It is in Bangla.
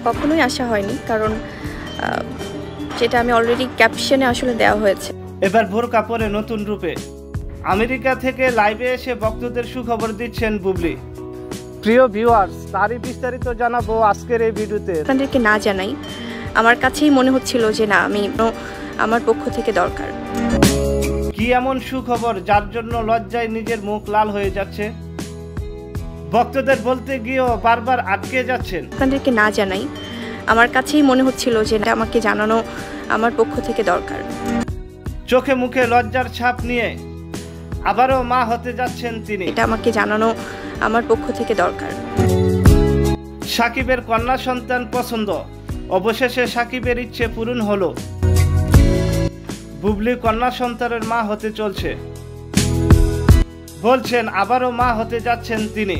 কখনোই আশা হয়নি, কারণ যেটা আমি অলরেডি ক্যাপশনে আসলে দেওয়া হয়েছে। এবার বোরকা পরে নতুন রূপে আমেরিকা থেকে লাইভে এসে ভক্তদের সুখবর দিচ্ছেন বুবলি। প্রিয় ভিউয়ার্স, তারই বিস্তারিত জানাবো আজকের এই ভিডিওতে। আপনাদেরকে না জানাই, আমার কাছেই মনে হচ্ছিল যে না, আমি আমার পক্ষ থেকে দরকার। কি এমন সুখবর যার জন্য লজ্জায় নিজের মুখ লাল হয়ে যাচ্ছে? ভক্তদের বলতে গিয়েও বারবার আটকে যাচ্ছেন। আপনাদেরকে না জানাই, আমার কাছেই মনে হচ্ছিল যে আমাকে জানানো আমার পক্ষ থেকে দরকার। চোখে মুখে লজ্জার ছাপ নিয়ে আবারও মা হতে যাচ্ছেন তিনি। এটা আমাকে জানানো আমার পক্ষ থেকে দরকার। সাকিবের কন্যা সন্তান পছন্দ, অবশেষে সাকিবের ইচ্ছে পূরণ হলো। বুবলি কন্যা সন্তানের মা হতে চলছে, বলছেন আবারও মা হতে যাচ্ছেন তিনি।